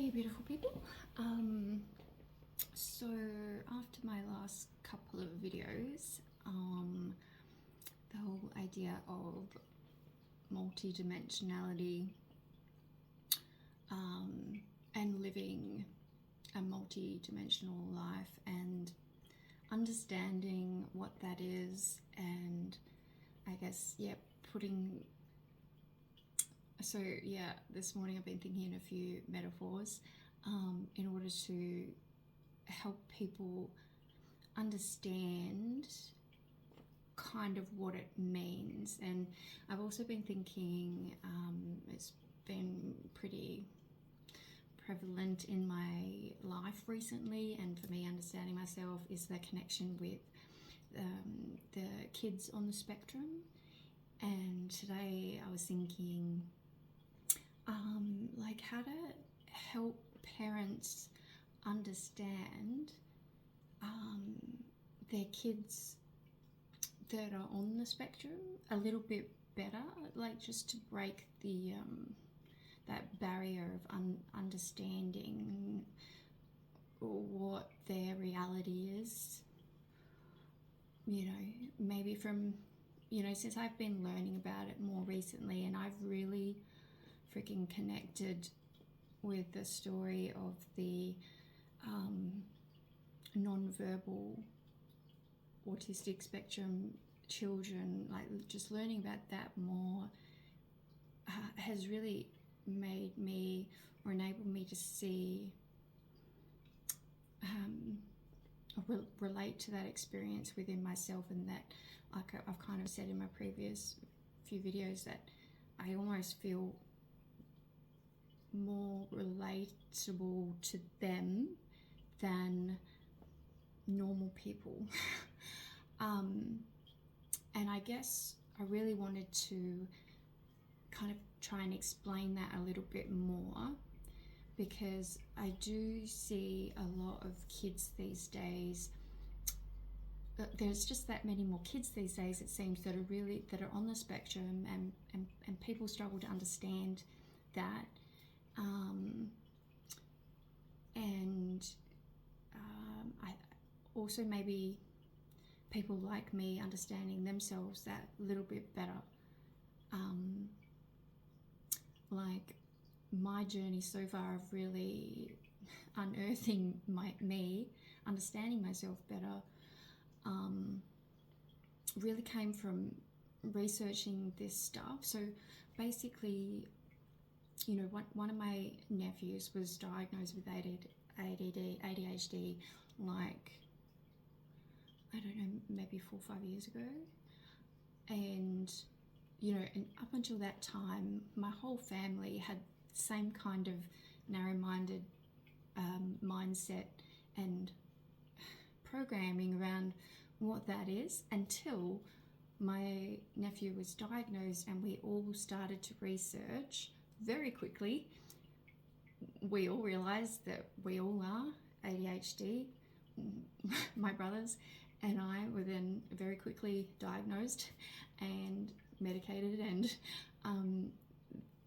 Hey beautiful people. So after my last couple of videos, the whole idea of multidimensionality and living a multi-dimensional life and understanding what that is, and I guess this morning I've been thinking in a few metaphors in order to help people understand kind of what it means. And I've also been thinking, it's been pretty prevalent in my life recently, and for me understanding myself, is the connection with the kids on the spectrum. And today I was thinking like how to help parents understand their kids that are on the spectrum a little bit better, like just to break the that barrier of understanding what their reality is, maybe from since I've been learning about it more recently, and I've really freaking connected with the story of the non-verbal autistic spectrum children. Like, just learning about that more has really made me, or enabled me to see, relate to that experience within myself. And that, like I've kind of said in my previous few videos, that I almost feel more relatable to them than normal people. And I guess I really wanted to kind of try and explain that a little bit more, because I do see a lot of kids these days. There's just that many more kids these days, it seems, that are on the spectrum, and people struggle to understand that. I also, maybe people like me understanding themselves that little bit better. Like my journey so far of really unearthing me, understanding myself better, really came from researching this stuff. So basically, one of my nephews was diagnosed with ADHD, like, I don't know, maybe 4 or 5 years ago. And, and up until that time, my whole family had the same kind of narrow-minded mindset and programming around what that is, until my nephew was diagnosed and we all started to research. Very quickly, we all realised that we all are ADHD. My brothers and I were then very quickly diagnosed and medicated, and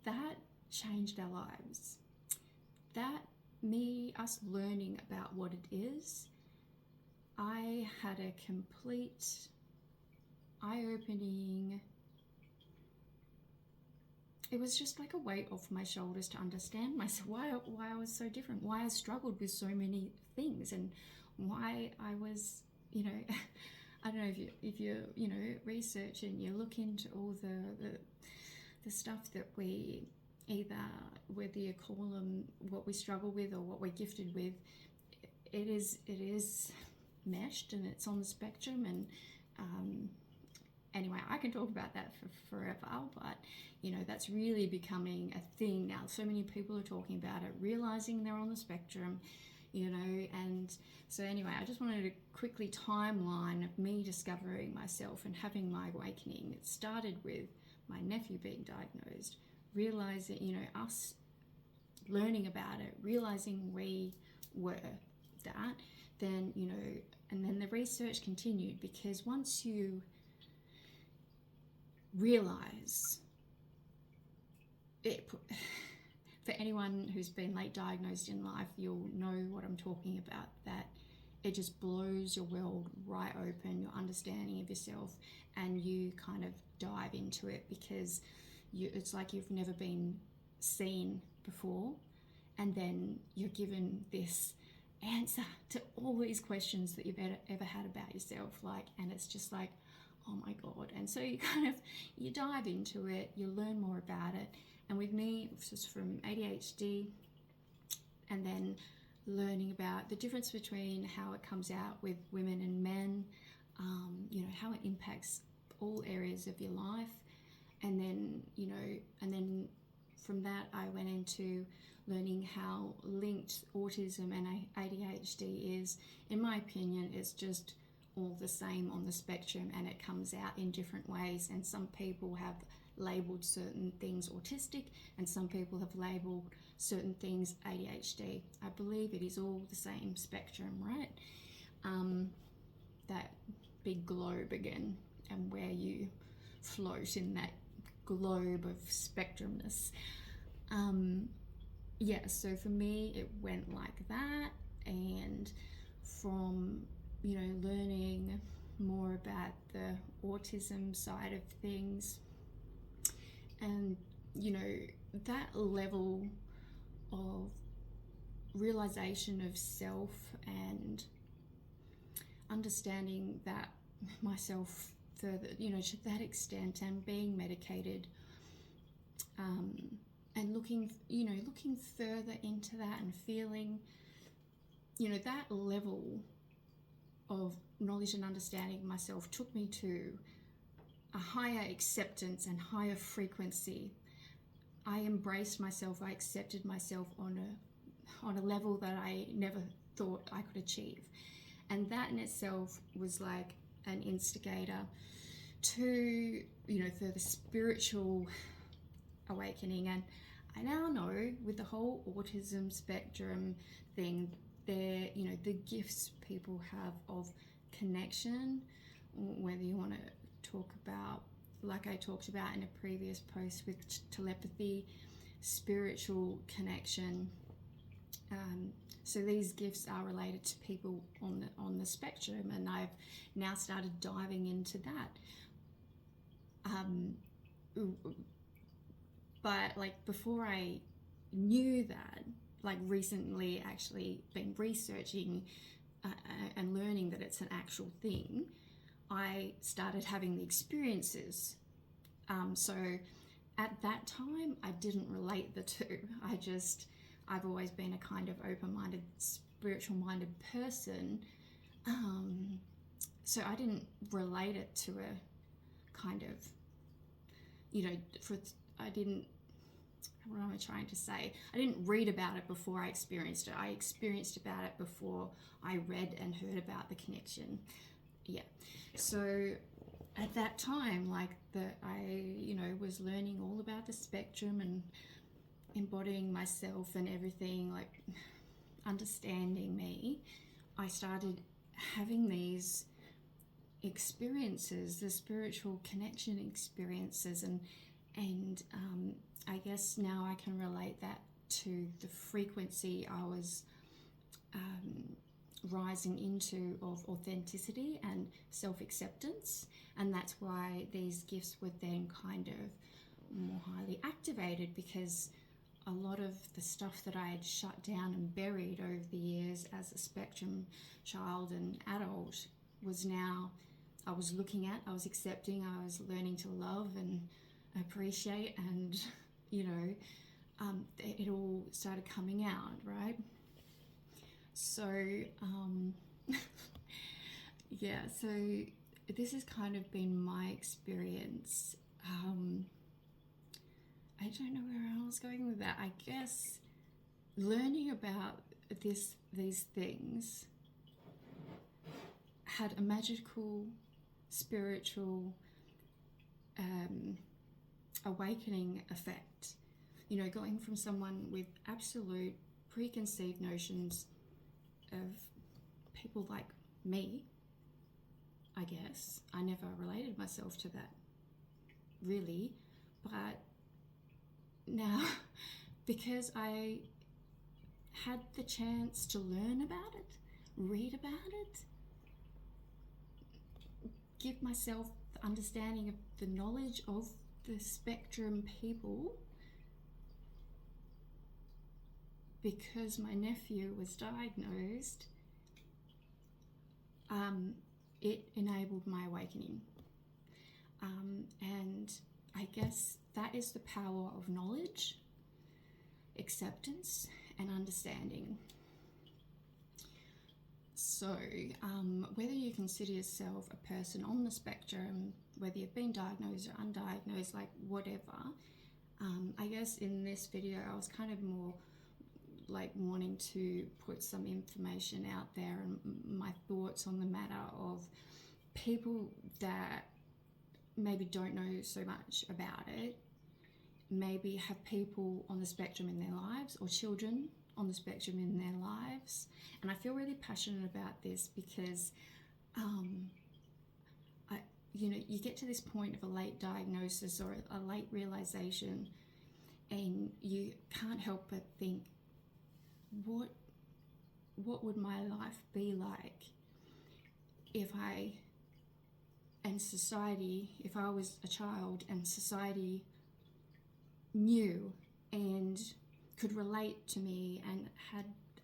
that changed our lives. Us learning about what it is, I had a complete eye-opening. It was just like a weight off my shoulders to understand myself, why I was so different, why I struggled with so many things, and why I was, I don't know, if you research and you look into all the stuff that we whether you call them what we struggle with or what we're gifted with, it is meshed and it's on the spectrum. And anyway, I can talk about that for forever, but that's really becoming a thing now. So many people are talking about it, realizing they're on the spectrum, and so anyway, I just wanted a quickly timeline of me discovering myself and having my awakening. It started with my nephew being diagnosed, realizing, us learning about it, realizing we were that, then, and then the research continued, because once you realize it, for anyone who's been late diagnosed in life, you'll know what I'm talking about, that it just blows your world right open, your understanding of yourself, and you kind of dive into it because it's like you've never been seen before, and then you're given this answer to all these questions that you've ever had about yourself, like, and it's just like, oh my God. And so you dive into it, you learn more about it. And with me, it's just from ADHD, and then learning about the difference between how it comes out with women and men, how it impacts all areas of your life. And then, and then from that, I went into learning how linked autism and ADHD is. In my opinion, it's just all the same on the spectrum, and it comes out in different ways. And some people have labeled certain things autistic, and some people have labeled certain things ADHD. I believe it is all the same spectrum, right? That big globe again, and where you float in that globe of spectrumness. So for me, it went like that. And from learning more about the autism side of things, and that level of realization of self and understanding that myself further, to that extent, and being medicated, and looking further into that, and feeling that level of knowledge and understanding of myself took me to a higher acceptance and higher frequency. I embraced myself, I accepted myself on a level that I never thought I could achieve. And that in itself was like an instigator to, further spiritual awakening. And I now know with the whole autism spectrum thing, the gifts people have of connection, whether you want to talk about, like I talked about in a previous post, with telepathy, spiritual connection. So these gifts are related to people on the spectrum, and I've now started diving into that. But like before I knew that, like recently actually been researching and learning that it's an actual thing, I started having the experiences. So at that time, I didn't relate the two. I've always been a kind of open-minded, spiritual-minded person. So I didn't relate it to a kind of, what am I trying to say? I didn't read about it before I experienced it. I experienced about it before I read and heard about the connection. Yeah. So at that time, I was learning all about the spectrum and embodying myself and everything, like understanding me, I started having these experiences, the spiritual connection experiences, and I guess now I can relate that to the frequency I was rising into of authenticity and self-acceptance, and that's why these gifts were then kind of more highly activated, because a lot of the stuff that I had shut down and buried over the years as a spectrum child and adult was now, I was looking at, I was accepting, I was learning to love and appreciate, and it all started coming out, right? So so this has kind of been my experience. I don't know where I was going with that. I guess learning about these things had a magical, spiritual awakening effect. Going from someone with absolute preconceived notions of people like me, I guess. I never related myself to that, really. But now because I had the chance to learn about it, read about it, give myself the understanding of the knowledge of the spectrum people, because my nephew was diagnosed, it enabled my awakening. And I guess that is the power of knowledge, acceptance, and understanding. So, whether you consider yourself a person on the spectrum, whether you've been diagnosed or undiagnosed, like whatever, I guess in this video I was kind of more like wanting to put some information out there and my thoughts on the matter of people that maybe don't know so much about it, maybe have people on the spectrum in their lives or children on the spectrum in their lives. And I feel really passionate about this because you get to this point of a late diagnosis or a late realization, and you can't help but think, what would my life be like if I was a child and society knew and could relate to me, and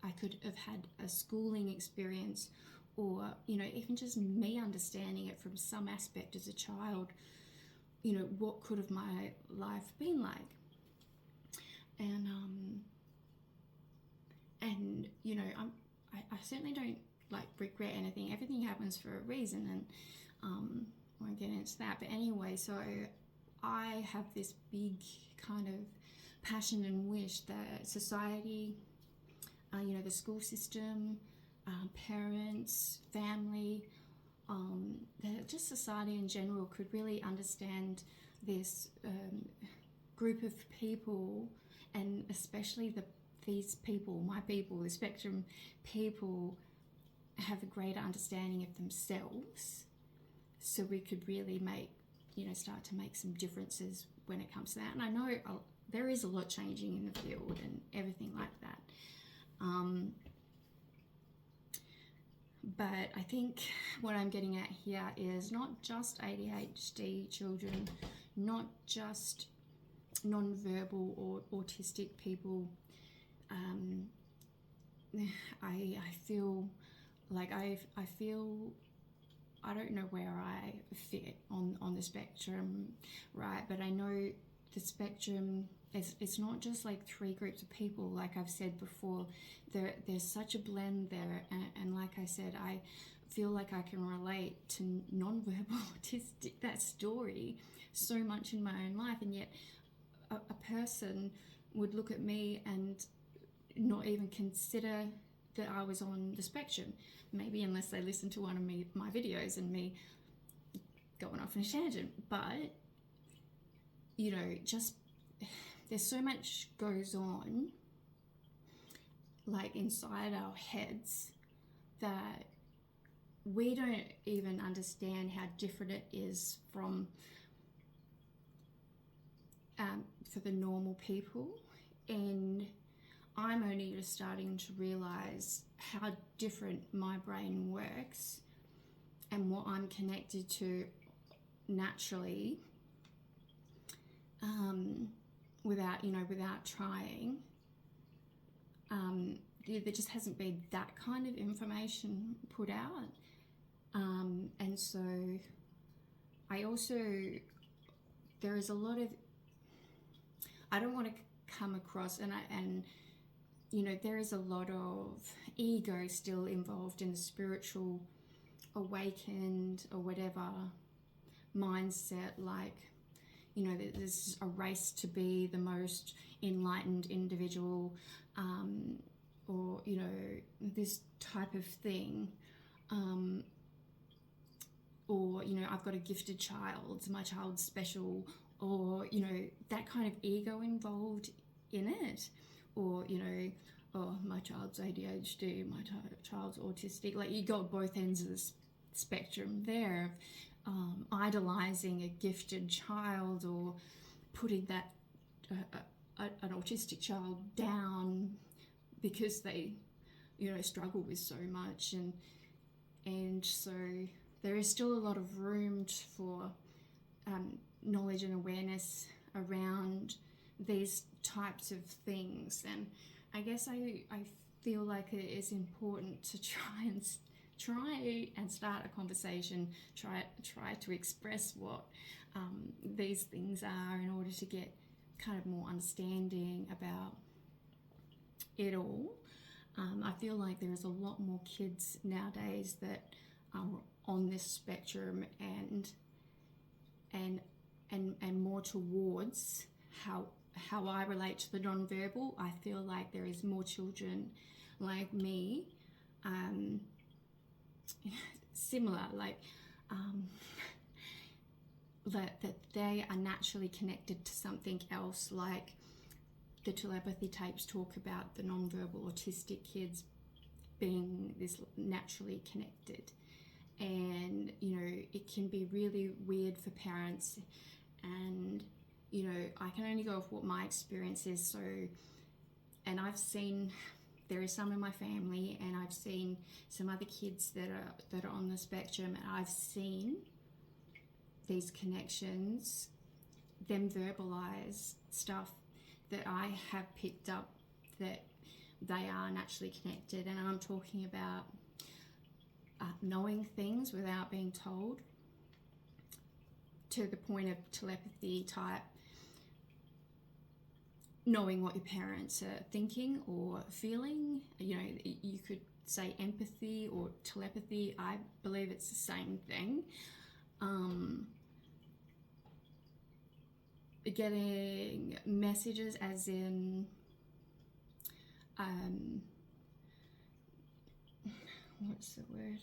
I could have had a schooling experience, or even just me understanding it from some aspect as a child. What could have my life been like? And I certainly don't regret anything. Everything happens for a reason, and I won't get into that. But anyway, so I have this big kind of passion and wish that society, the school system, parents, family, just society in general could really understand this group of people, and especially these people, my people, the spectrum people, have a greater understanding of themselves, so we could really start to make some differences when it comes to that. And I know there is a lot changing in the field and everything like that. But I think what I'm getting at here is not just ADHD children, not just non-verbal or autistic people. I feel like I don't know where I fit on the spectrum, right? But I know the spectrum, it's not just like three groups of people. Like I've said before, there's such a blend there, and like I said, I feel like I can relate to non-verbal autistic, that story, so much in my own life, and yet a person would look at me and not even consider that I was on the spectrum, maybe unless they listen to one of my videos and me going off on a tangent. But just there's so much goes on inside our heads that we don't even understand how different it is from for the normal people. And I'm only just starting to realize how different my brain works and what I'm connected to naturally, without trying. There just hasn't been that kind of information put out, and so there is a lot of, I don't want to come across, and there is a lot of ego still involved in the spiritual, awakened, or whatever mindset, there's a race to be the most enlightened individual, or this type of thing, or I've got a gifted child, my child's special, or that kind of ego involved in it, or oh, my child's ADHD, my child's autistic. You got both ends of the spectrum there, idolizing a gifted child, or putting that an autistic child down because they, you know, struggle with so much, and so there is still a lot of room for knowledge and awareness around these types of things. And I guess I feel like it is important to try and start a conversation, try to express what these things are, in order to get kind of more understanding about it all. I feel like there is a lot more kids nowadays that are on this spectrum, and more towards how I relate to the nonverbal. I feel like there is more children like me, similar, like that they are naturally connected to something else. Like the telepathy tapes talk about the nonverbal autistic kids being this naturally connected, and you know, it can be really weird for parents. And you know, I can only go off what my experience is. So, and I've seen, there is some in my family, and I've seen some other kids that are on the spectrum, and I've seen these connections, them verbalize stuff that I have picked up, that they are naturally connected. And I'm talking about knowing things without being told, to the point of telepathy type, knowing what your parents are thinking or feeling. You know, you could say empathy or telepathy. I believe it's the same thing. Getting messages, as in what's the word,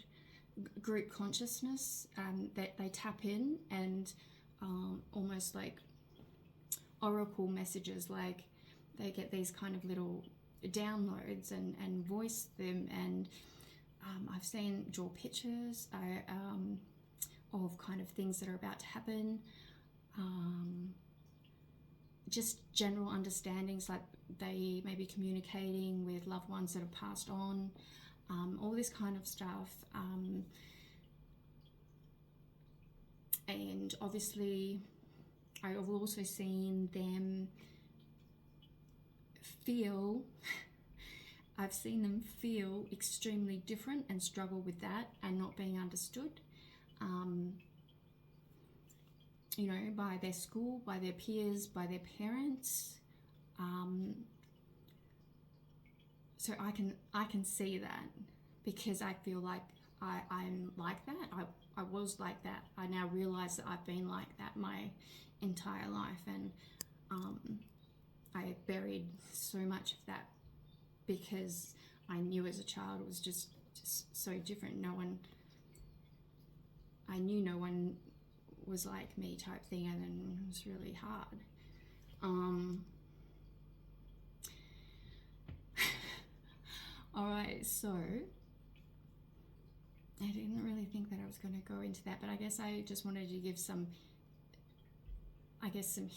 group consciousness, that they tap in, and almost like oracle messages, like they get these kind of little downloads and voice them. And I've seen draw pictures of kind of things that are about to happen, just general understandings, like they may be communicating with loved ones that have passed on, all this kind of stuff. And obviously I've also seen them feel I've seen them feel extremely different and struggle with that and not being understood, you know, by their school, by their peers, by their parents. So I can see that, because I feel like I'm like that. I was like that. I now realize that I've been like that my entire life, and I buried so much of that because I knew as a child it was just so different. I knew no one was like me, type thing, and then it was really hard. All right, so I didn't really think that I was going to go into that, but I guess I just wanted to give some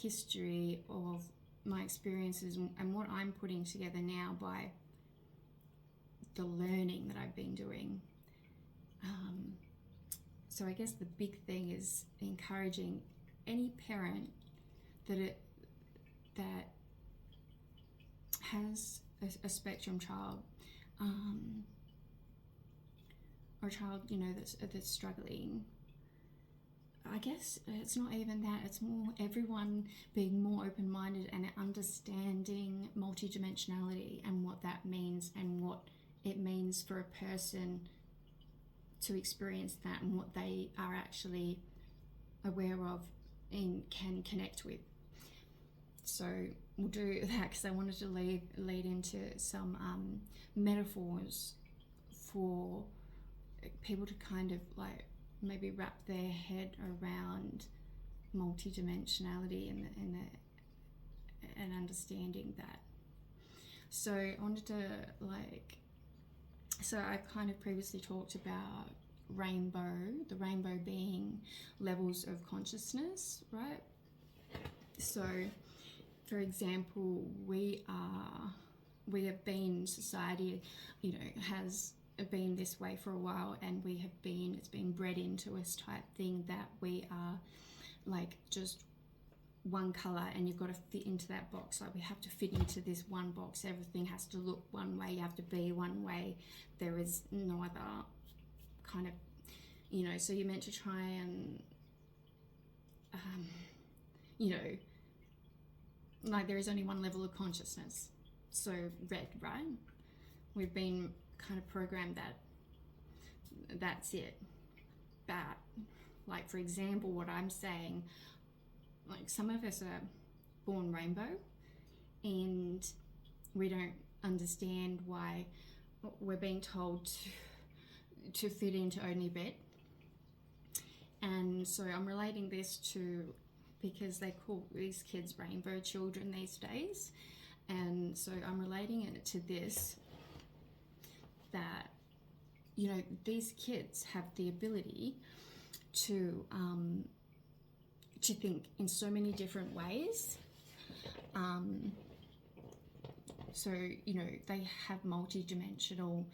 history of my experiences and what I'm putting together now by the learning that I've been doing. So I guess the big thing is encouraging any parent that has a spectrum child, or a child, you know, that's struggling. I guess it's not even that, it's more everyone being more open-minded and understanding multidimensionality and what that means, and what it means for a person to experience that, and what they are actually aware of and can connect with. So we'll do that, because I wanted to lead into some metaphors for people to kind of like maybe wrap their head around multidimensionality and understanding that. So I wanted to so I kind of previously talked about the rainbow being levels of consciousness, right? So for example, we have been, society, has been this way for a while, and it's been bred into us type thing that we are like just one color, and you've got to fit into that box. Like, we have to fit into this one box. Everything has to look one way. You have to be one way. There is no other kind of, so you're meant to try and, like, there is only one level of consciousness. So red, right? We've been kind of programmed that that's it. But, like, for example, what I'm saying, like, some of us are born rainbow, and we don't understand why we're being told to fit into only red. And so I'm relating this to, because they call these kids rainbow children these days, and so I'm relating it to this, that these kids have the ability to think in so many different ways. So they have multidimensional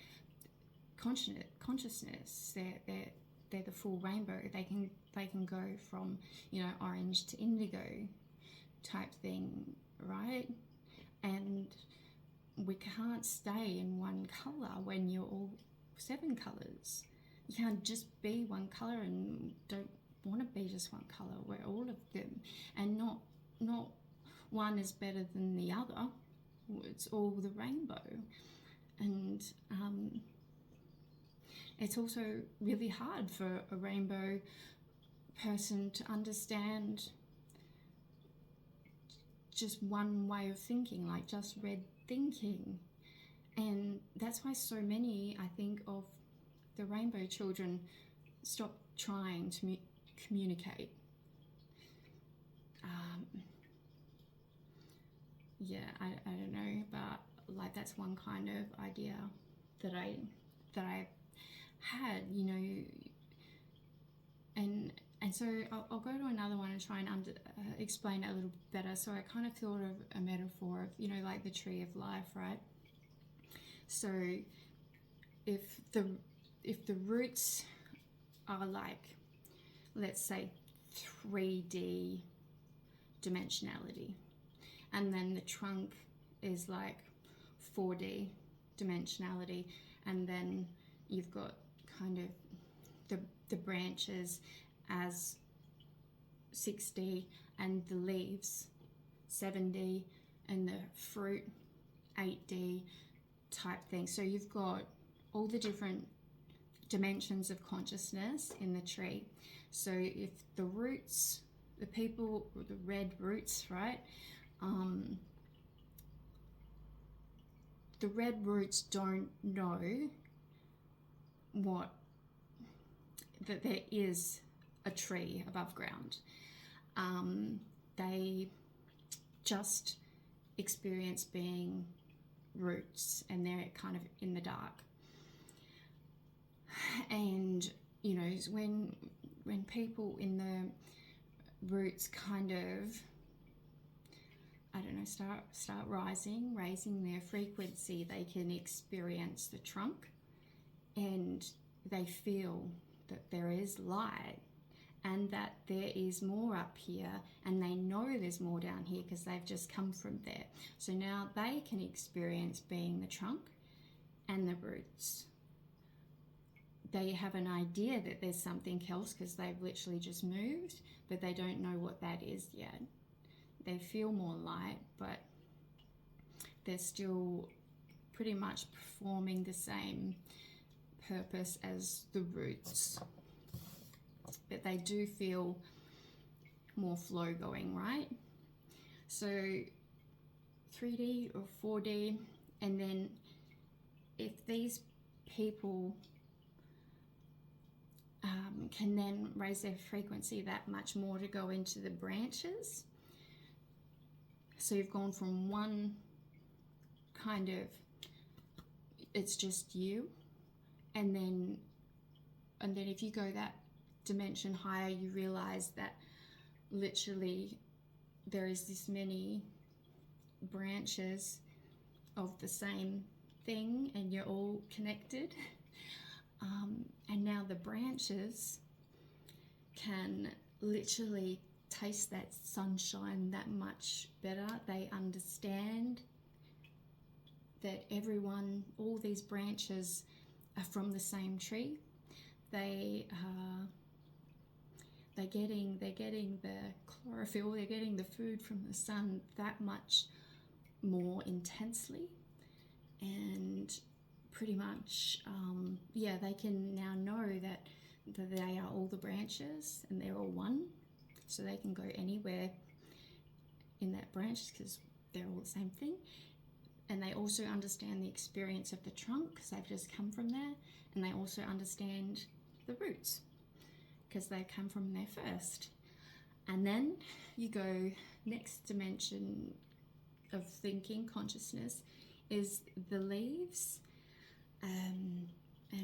consciousness. They're the full rainbow. They can go from orange to indigo type thing, right? And we can't stay in one color when you're all 7 colors. You can't just be one color, and don't want to be just one color. We're all of them, and not one is better than the other. It's all the rainbow. And it's also really hard for a rainbow person to understand just one way of thinking, like just red thinking. And that's why so many, I think, of the rainbow children stop trying to communicate. I don't know, but like, that's one kind of idea that I had, and so I'll go to another one and try and explain it a little better. So I kind of thought of a metaphor of, like the tree of life, right? So if the roots are like, let's say, 3D dimensionality, and then the trunk is like 4D dimensionality, and then you've got kind of the branches as 6D, and the leaves 7D, and the fruit 8D type thing. So you've got all the different dimensions of consciousness in the tree. So if the roots, the red roots, right? The red roots don't know that there is a tree above ground. They just experience being roots, and they're kind of in the dark. And when people in the roots kind of, I don't know, start raising their frequency, they can experience the trunk, and they feel that there is light, and that there is more up here, and they know there's more down here because they've just come from there. So now they can experience being the trunk and the roots. They have an idea that there's something else because they've literally just moved, but they don't know what that is yet. They feel more light, but they're still pretty much performing the same purpose as the roots. But they do feel more flow going, right? So 3D or 4D, and then if these people can then raise their frequency that much more to go into the branches, so you've gone from one kind of, it's just you, and then if you go that dimension higher, you realize that literally there is this many branches of the same thing, and you're all connected. And now the branches can literally taste that sunshine that much better. They understand that all these branches are from the same tree. They're getting the chlorophyll, they're getting the food from the sun that much more intensely, and pretty much, they can now know that they are all the branches and they're all one, so they can go anywhere in that branch because they're all the same thing. And they also understand the experience of the trunk because they've just come from there, and they also understand the roots because they come from there first. And then you go, next dimension of thinking, consciousness, is the leaves, and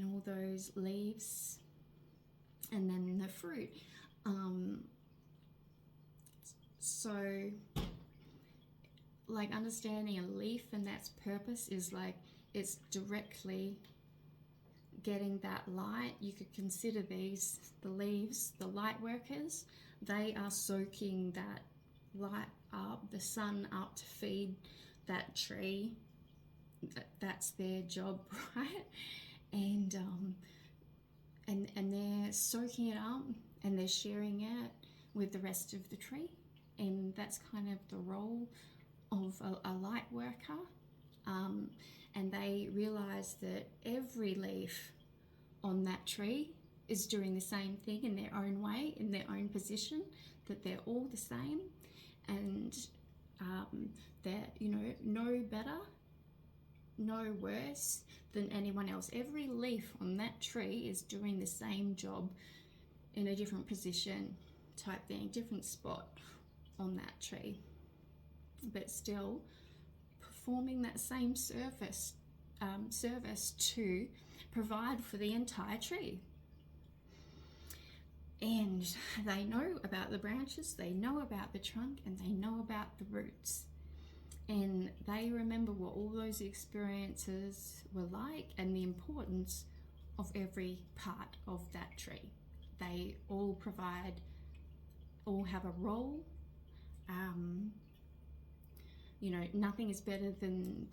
all those leaves, and then the fruit. So like understanding a leaf and that's purpose is like it's directly getting that light. You could consider the leaves, the light workers. They are soaking that light up, the sun up to feed that tree. That's their job, right? And they're soaking it up and they're sharing it with the rest of the tree. And that's kind of the role of a light worker. And they realize that every leaf on that tree is doing the same thing in their own way, in their own position, that they're all the same, and they're, no better, no worse than anyone else. Every leaf on that tree is doing the same job in a different position type thing, different spot on that tree, but still performing that same service to provide for the entire tree. And they know about the branches, they know about the trunk, and they know about the roots. And they remember what all those experiences were like and the importance of every part of that tree. They all have a role. Nothing is better than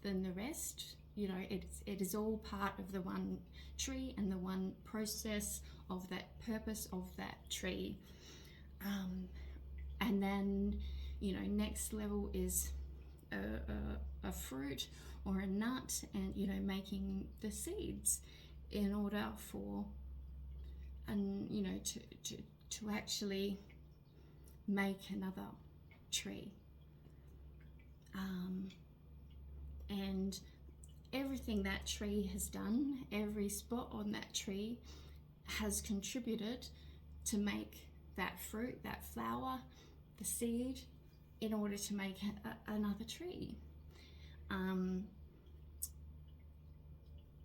the rest. It is all part of the one tree and the one process of that purpose of that tree. And then, next level is a fruit or a nut, and making the seeds in order for, to actually make another tree. And everything that tree has done, every spot on that tree has contributed to make that fruit, that flower, the seed, in order to make another tree.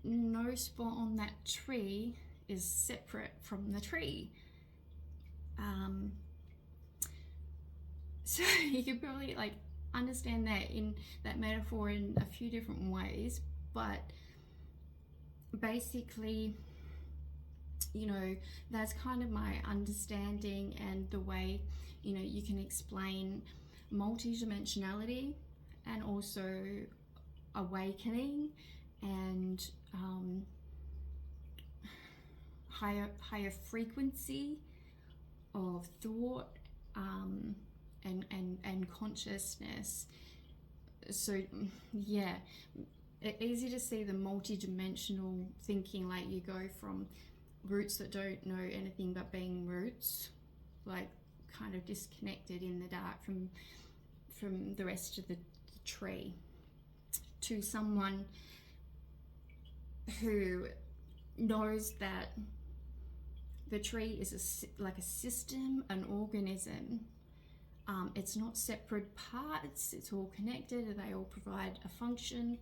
No spot on that tree is separate from the tree. So you could probably understand that in that metaphor in a few different ways, but basically, that's kind of my understanding and the way, you can explain multidimensionality and also awakening and higher frequency of thought and consciousness. So yeah, it's easy to see the multidimensional thinking, like you go from roots that don't know anything but being roots, like kind of disconnected in the dark from the rest of the tree, to someone who knows that the tree is like a system, an organism. It's not separate parts, it's all connected, and they all provide a function,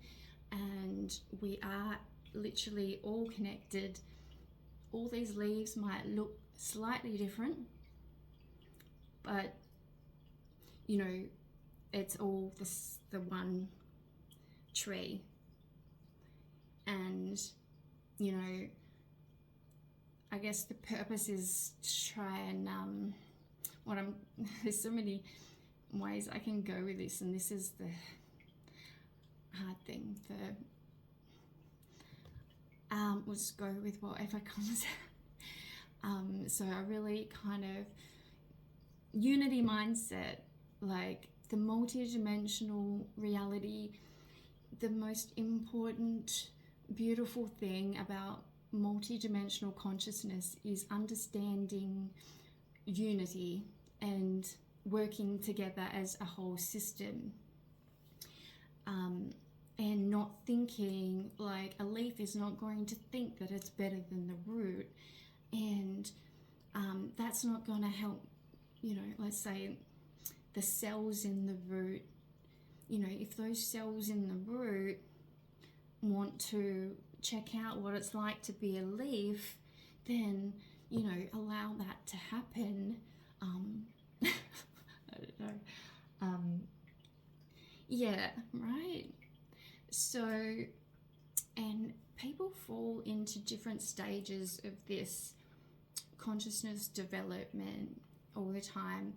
and we are literally all connected. All these leaves might look slightly different, but it's all the one tree. And, you know, I guess the purpose is to try and there's so many ways I can go with this, and this is the hard thing. We'll just go with whatever comes. So I really kind of unity mindset, like the multidimensional reality. The most important, beautiful thing about multidimensional consciousness is understanding unity and working together as a whole system, and not thinking like a leaf is not going to think that it's better than the root, and that's not going to help, you know, let's say the cells in the root. You know, if those cells in the root want to check out what it's like to be a leaf, then, you know, allow that to happen. I don't know. Yeah, right? So, and people fall into different stages of this consciousness development all the time.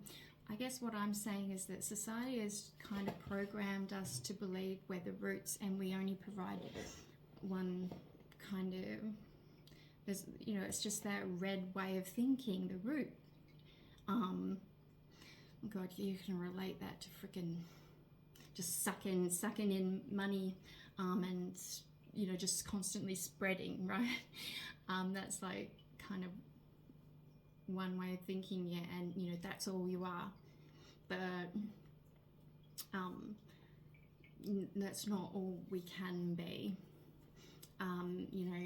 I guess what I'm saying is that society has kind of programmed us to believe we're the roots, and we only provide one kind of, there's, you know, it's just that red way of thinking, the root. God, you can relate that to freaking just sucking in money, and, you know, just constantly spreading, right? That's like kind of one way of thinking, yeah, and, you know, that's all you are. But that's not all we can be. You know,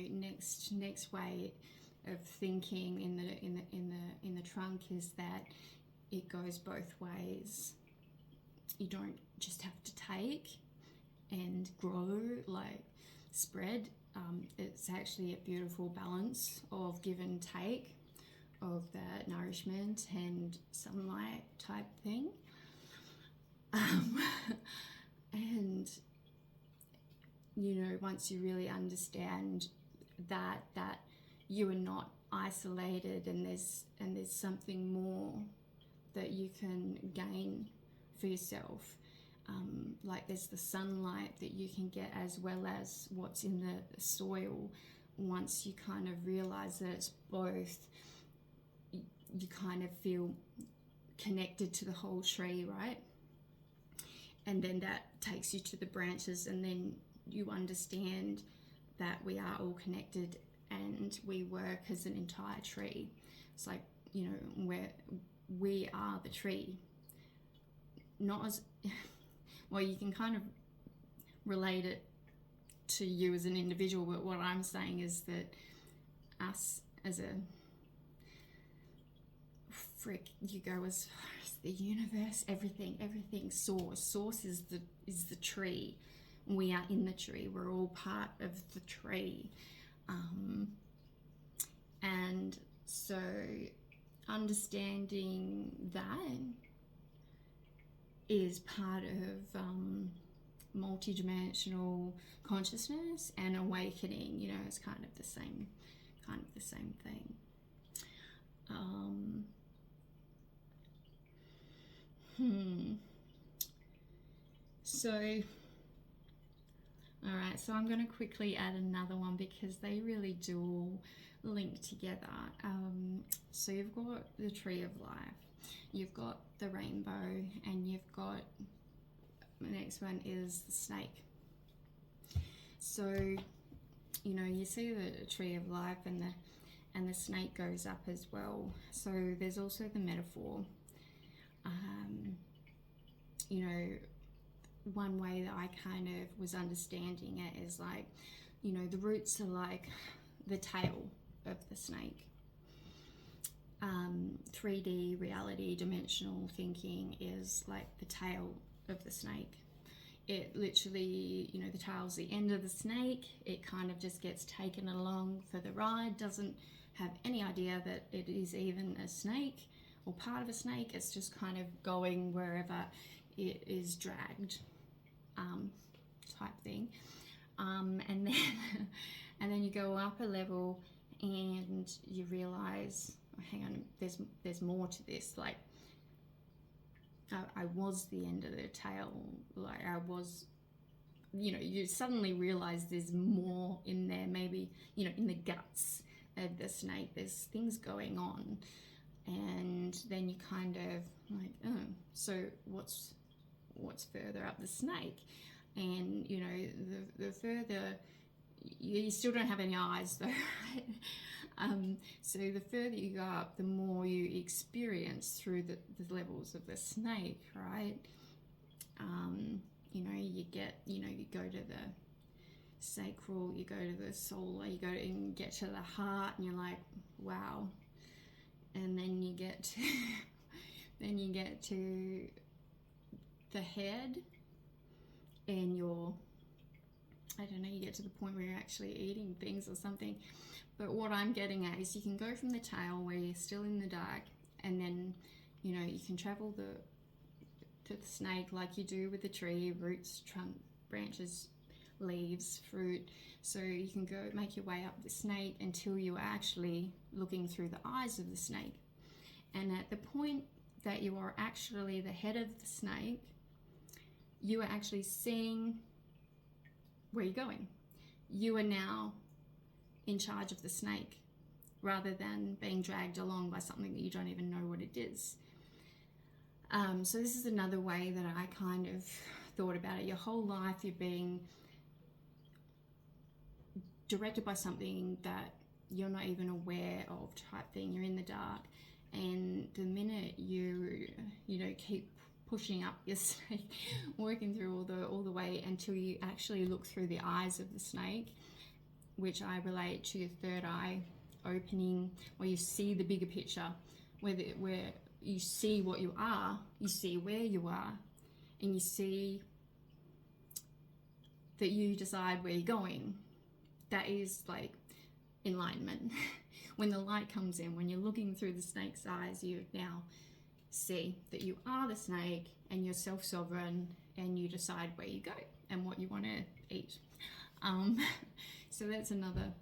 next way of thinking in the trunk is that it goes both ways. You don't just have to take and grow, like spread. It's actually a beautiful balance of give and take, of that nourishment and sunlight type thing. And, you know, once you really understand that you are not isolated, and there's something more that you can gain for yourself. Like there's the sunlight that you can get, as well as what's in the soil. Once you kind of realize that it's both, you kind of feel connected to the whole tree, right? And then that takes you to the branches, and then you understand that we are all connected and we work as an entire tree. It's like, you know, we are the tree. Not as well, you can kind of relate it to you as an individual, but what I'm saying is that us as a you go as far as the universe, everything source is the tree. We are in the tree, we're all part of the tree. And so understanding that is part of multidimensional consciousness and awakening. You know, it's kind of the same thing. So, all right, so I'm going to quickly add another one because they really do all link together. So you've got the tree of life, you've got the rainbow, and you've got, the next one is the snake. So, you know, you see the tree of life, and the snake goes up as well. So there's also the metaphor. You know, one way that I kind of was understanding it is like, you know, the roots are like the tail of the snake. 3D reality, dimensional thinking is like the tail of the snake. It literally, you know, the tail's the end of the snake. It kind of just gets taken along for the ride, doesn't have any idea that it is even a snake or part of a snake. It's just kind of going wherever it is dragged, type thing. And then and then you go up a level and you realize, oh, hang on, there's more to this. Like, I was the end of the tail. Like, I was, you suddenly realize there's more in there. Maybe, in the guts of the snake, there's things going on. And then you kind of like, oh, so what's further up the snake? And the further, you still don't have any eyes though, right? So the further you go up, the more you experience through the levels of the snake, right? You get, you go to the sacral, you go to the solar, you go and get to the heart, and you're like, wow. And then you get to the head, and you get to the point where you're actually eating things or something. But what I'm getting at is you can go from the tail where you're still in the dark, and then you can travel to the snake like you do with the tree: roots, trunk, branches, leaves, fruit. So you can go make your way up the snake until you're actually looking through the eyes of the snake. And at the point that you are actually the head of the snake, you are actually seeing where you're going. You are now in charge of the snake, rather than being dragged along by something that you don't even know what it is. So this is another way that I kind of thought about it. Your whole life you're being directed by something that you're not even aware of, type thing. You're in the dark, and the minute you keep pushing up your snake, working through all the way until you actually look through the eyes of the snake, which I relate to your third eye opening, where you see the bigger picture, where you see what you are, you see where you are, and you see that you decide where you're going. That is like enlightenment. When the light comes in, when you're looking through the snake's eyes, you now see that you are the snake and you're self-sovereign, and you decide where you go and what you want to eat. So that's another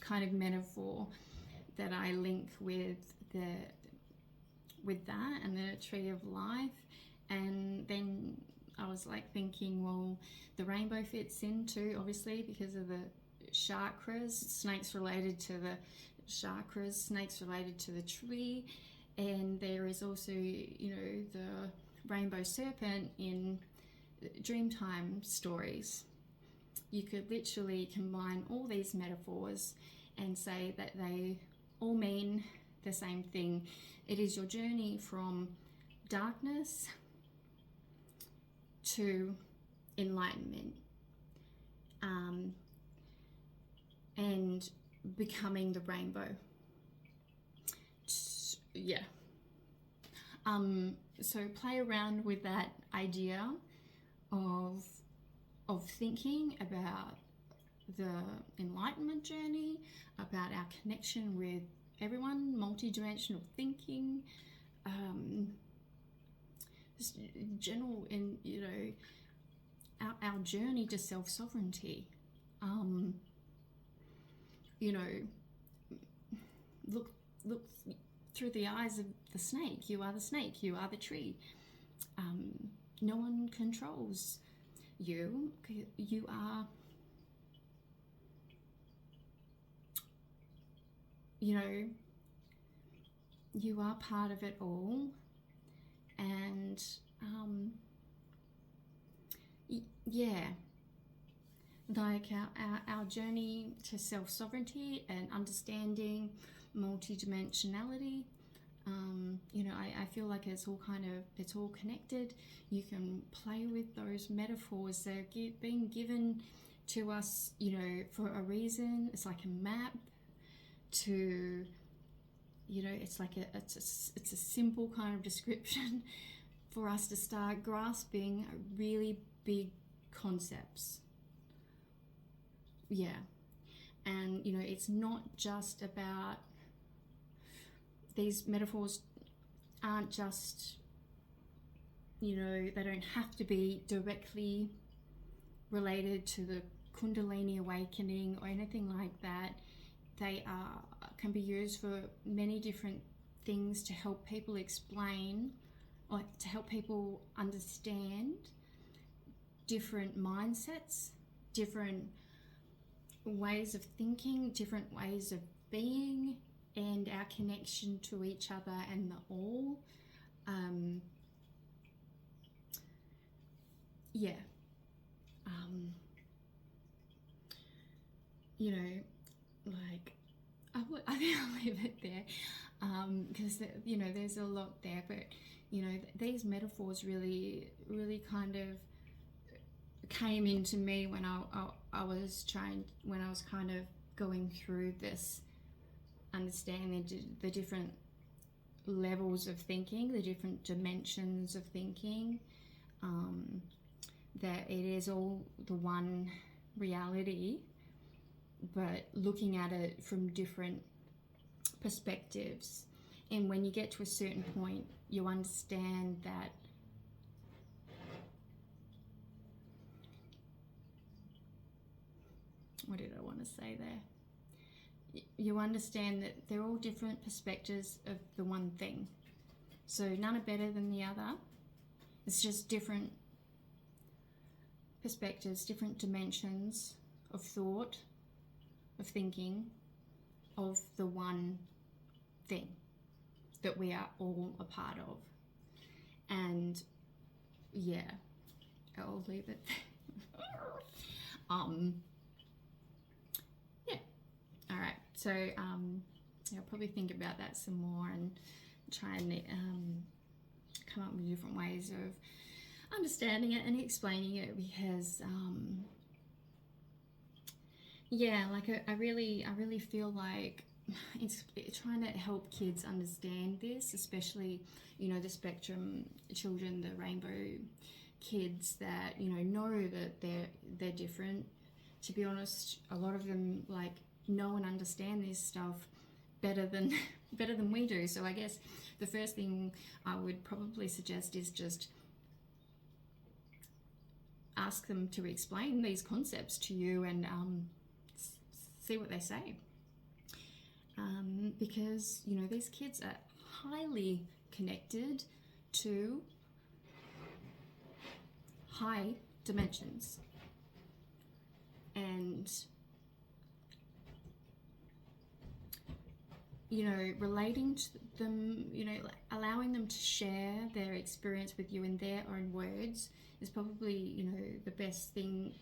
kind of metaphor that I link with that and the tree of life. And then I was like thinking, well, the rainbow fits in too, obviously, because of the chakras. Snakes related to the chakras, snakes related to the tree. And there is also, the rainbow serpent in Dreamtime stories. You could literally combine all these metaphors and say that they all mean the same thing. It is your journey from darkness to enlightenment, and becoming the rainbow. Yeah. So play around with that idea of thinking about the enlightenment journey, about our connection with everyone, multidimensional thinking, just general, in our journey to self-sovereignty. Look through the eyes of the snake. You are the snake. You are the tree. No one controls you. You are, you are part of it all. And like our journey to self-sovereignty and understanding multidimensionality. I feel like it's all connected. You can play with those metaphors. They're being given to us, for a reason. It's like a map to, it's like it's a simple kind of description for us to start grasping really big concepts. Yeah. And, it's not just about, these metaphors aren't just they don't have to be directly related to the Kundalini awakening or anything like that. They can be used for many different things to help people explain, or to help people understand different mindsets, different ways of thinking, different ways of being, and our connection to each other and the all. Like I think I'll leave it there, because there's a lot there, but these metaphors really kind of came into me when I was kind of going through this, understanding the different levels of thinking, the different dimensions of thinking, that it is all the one reality, but looking at it from different perspectives. And when you get to a certain point, you understand that what did I want to say there? You understand that they're all different perspectives of the one thing. So none are better than the other. It's just different perspectives, different dimensions of thought, of thinking, of the one thing that we are all a part of. And yeah, I'll leave it there. Yeah. All right. So I'll probably think about that some more and try and come up with different ways of understanding it and explaining it, because I really feel like it's trying to help kids understand this, especially the spectrum children, the rainbow kids that know that they're different. To be honest, a lot of them know and understand this stuff better than we do. So I guess the first thing I would probably suggest is just ask them to explain these concepts to you, and see what they say, because these kids are highly connected to high dimensions, and relating to them, allowing them to share their experience with you in their own words is probably the best thing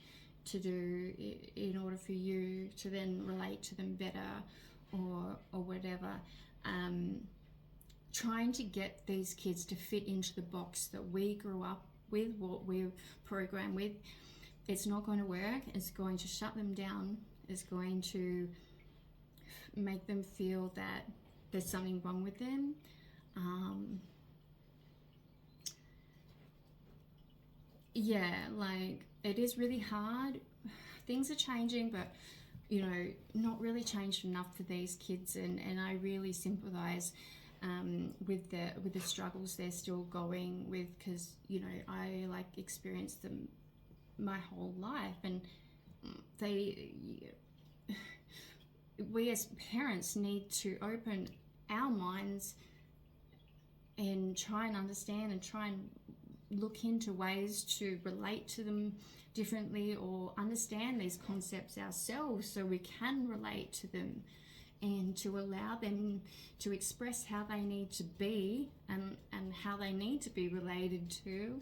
to do in order for you to then relate to them better, or whatever. Trying to get these kids to fit into the box that we grew up with, what we're programmed with, it's not going to work. It's going to shut them down. It's going to make them feel that there's something wrong with them. It is really hard. Things are changing, but not really changed enough for these kids, and I really sympathize with the struggles they're still going with, because I experienced them my whole life, and we as parents need to open our minds and try and understand and try and look into ways to relate to them differently, or understand these concepts ourselves so we can relate to them, and to allow them to express how they need to be, and how they need to be related to,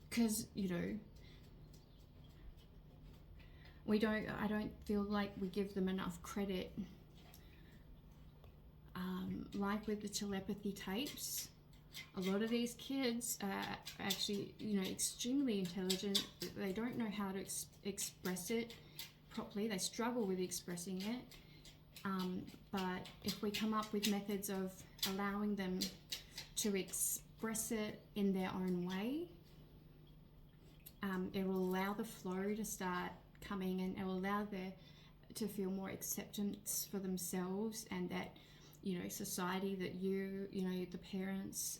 because I don't feel like we give them enough credit, like with the telepathy tapes. A lot of these kids are actually, extremely intelligent. They don't know how to express it properly. They struggle with expressing it. But if we come up with methods of allowing them to express it in their own way, it will allow the flow to start coming, and it will allow them to feel more acceptance for themselves, and that society, that the parents,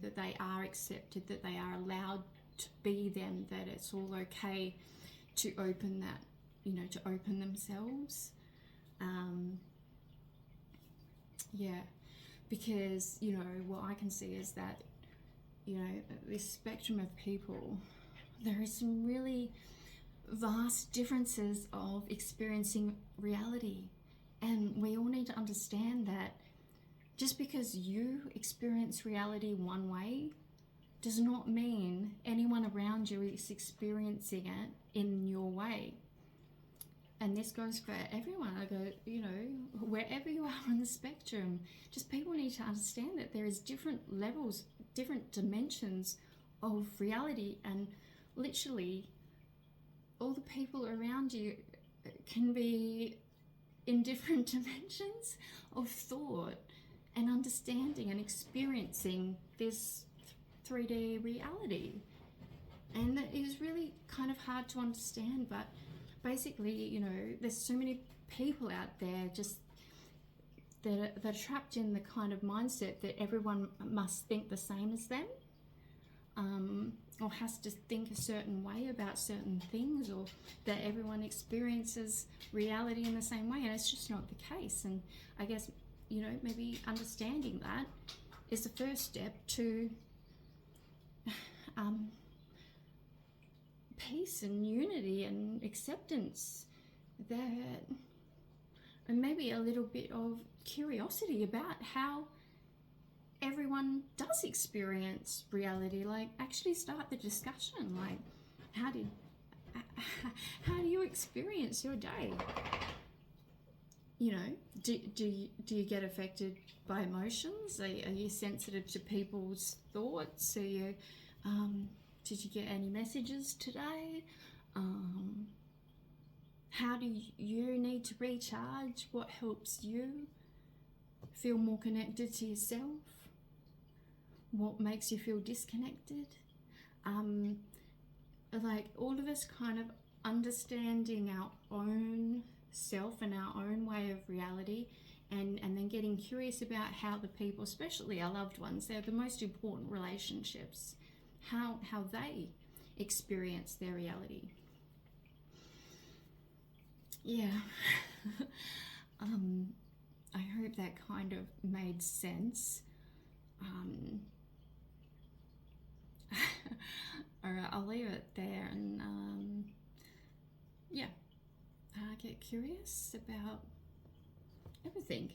that they are accepted, that they are allowed to be them, that it's all okay to open that, to open themselves. Because, what I can see is that, this spectrum of people, there is some really vast differences of experiencing reality. And we all need to understand that just because you experience reality one way does not mean anyone around you is experiencing it in your way. And this goes for everyone. I go, wherever you are on the spectrum, just people need to understand that there is different levels, different dimensions of reality, and literally all the people around you can be in different dimensions of thought and understanding and experiencing this 3D reality. And that is really kind of hard to understand, but basically, there's so many people out there just that are trapped in the kind of mindset that everyone must think the same as them, or has to think a certain way about certain things, or that everyone experiences reality in the same way, and it's just not the case. And I guess, maybe understanding that is the first step to peace and unity and acceptance, that, and maybe a little bit of curiosity about how everyone does experience reality. Like, actually start the discussion. Like, how do you experience your day? Do you get affected by emotions? Are you sensitive to people's thoughts? Are you did you get any messages today? How do you need to recharge? What helps you feel more connected to yourself? What makes you feel disconnected? Like, all of us kind of understanding our own self and our own way of reality, and then getting curious about how the people, especially our loved ones, they're the most important relationships, how they experience their reality. I hope that kind of made sense. All right, I'll leave it there, and get curious about everything.